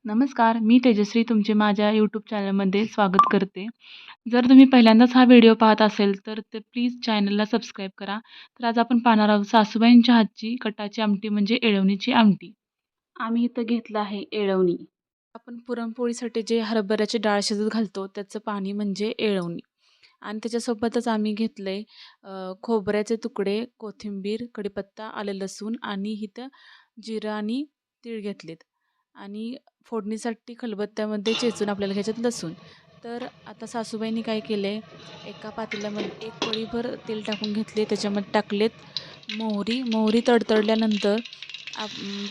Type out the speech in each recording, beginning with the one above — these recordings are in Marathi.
नमस्कार, मी तेजश्री तुमचे माझ्या यूट्यूब चॅनलमध्ये स्वागत करते. जर तुम्ही पहिल्यांदाच हा व्हिडिओ पाहत असेल तर प्लीज चॅनलला सबस्क्राईब करा. तर आज आपण पाहणार आहोत सासूबाईंच्या हातची कटाची आमटी म्हणजे येळवणीची आमटी. आम्ही इथं घेतलं आहे येळवणी. आपण पुरणपोळीसाठी जे हरभऱ्याची डाळ शिजत घालतो त्याचं पाणी म्हणजे येळवणी. आणि त्याच्यासोबतच आम्ही घेतले खोबऱ्याचे तुकडे, कोथिंबीर, कढीपत्ता, आलं लसूण आणि इथं जिरं आणि तीळ घेतलेत. आणि फोडणीसाठी खलबत्त्यामध्ये चेचून आपल्याला घ्यायच्यात लसूण. तर आता सासूबाईंनी काय केले, एका पातेल्यामध्ये एक पळीभर तेल टाकून घेतले. त्याच्यामध्ये टाकलेत मोहरी. मोहरी तडतडल्यानंतर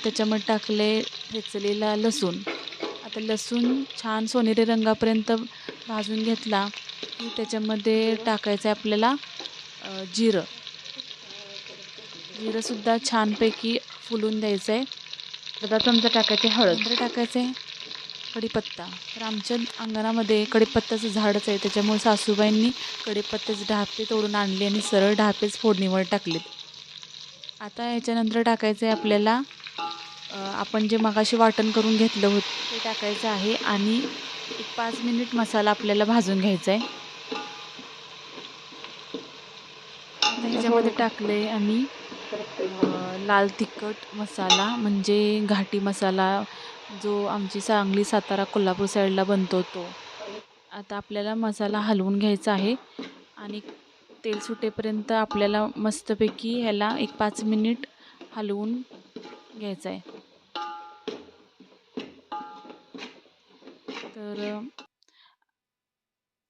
त्याच्यामध्ये टाकले ठेचलेला लसूण. आता लसूण छान सोनेरी रंगापर्यंत भाजून घेतला की त्याच्यामध्ये टाकायचं आहे आपल्याला जिरं. जिरंसुद्धा छानपैकी फुलून द्यायचं आहे. अर्धा चमचा टाकायचे हळद. नंतर टाकायचं आहे कढीपत्ता. तर आमच्या अंगणामध्ये कढीपत्त्याचं झाडच आहे, त्याच्यामुळे सासूबाईंनी कढीपत्त्याचे ढापे तोडून आणले आणि सरळ ढापेच फोडणीवर टाकलेत. आता ह्याच्यानंतर टाकायचं आहे आपल्याला आपण जे मगाशी वाटण करून घेतलं होतं ते टाकायचं आहे आणि एक 5 मिनिट मसाला आपल्याला भाजून घ्यायचा आहे. आता ह्याच्यामध्ये टाकले आम्ही लाल तिखट मसाला म्हणजे घाटी मसाला, जो आमची सांगली, सातारा, कोल्हापूर साईडला बनतो तो. आता आपल्याला मसाला हलवून घ्यायचा आहे आणि तेल सुटेपर्यंत आपल्याला मस्तपैकी ह्याला एक 5 मिनिट हलवून घ्यायचं आहे. तर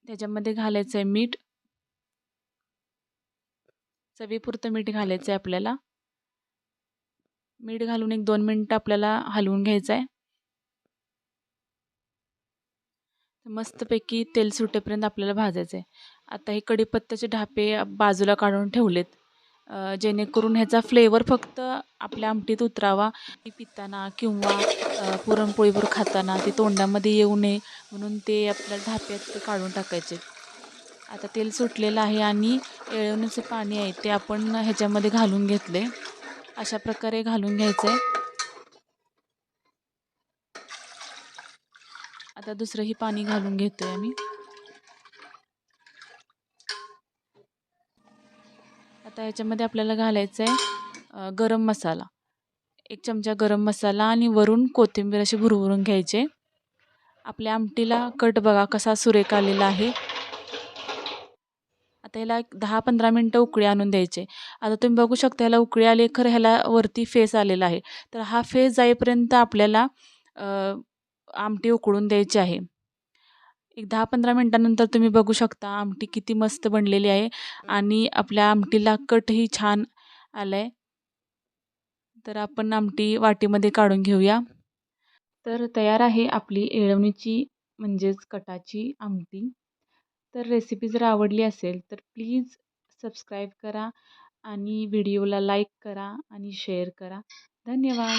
त्याच्यामध्ये घालायचं आहे मीठ. चवीपुरतं मीठ घालायचं आहे आपल्याला. मीठ घालून एक 2 मिनिटं आपल्याला हलवून घ्यायचं आहे. मस्तपैकी तेल सुटेपर्यंत आपल्याला भाजायचं आहे. आता हे कढीपत्त्याचे ढापे बाजूला काढून ठेवलेत, जेणेकरून ह्याचा फ्लेवर फक्त आपल्या आमटीत उतरावा. ती पिताना किंवा पुरणपोळीवर खाताना ते तोंडामध्ये येऊ नये म्हणून ते आपल्या ढाप्यात ते काढून टाकायचे. आता तेल सुटलेलं आहे आणि येळवणीचं पाणी आहे ते आपण ह्याच्यामध्ये घालून घेतले. अशा प्रकारे घालून घ्यायचं आहे. आता दुसरंही पाणी घालून घेतोय आम्ही. आता ह्याच्यामध्ये आपल्याला घालायचं आहे गरम मसाला. 1 चमचा गरम मसाला आणि वरून कोथिंबीर अशी भुरभुरून घ्यायचे. आपल्या आमटीला कट बघा कसा सुरेख आलेला आहे. आता ह्याला एक 10-15 मिनटं उकळी आणून द्यायचे. आता तुम्ही बघू शकता ह्याला उकळी आली, खरं ह्याला वरती फेस आलेला आहे. तर हा फेस जाईपर्यंत आपल्याला आमटी उकळून द्यायची आहे. एक 10-15 मिनटानंतर तुम्ही बघू शकता आमटी किती मस्त बनलेली आहे आणि आपल्या आमटीला कटही छान आला आहे. तर आपण आमटी वाटीमध्ये काढून घेऊया. तर तयार आहे आपली येळवणीची म्हणजेच कटाची आमटी. तर रेसिपी जर आवडली असेल तर प्लीज सबस्क्राईब करा आणि व्हिडिओला लाईक करा आणि शेअर करा. धन्यवाद.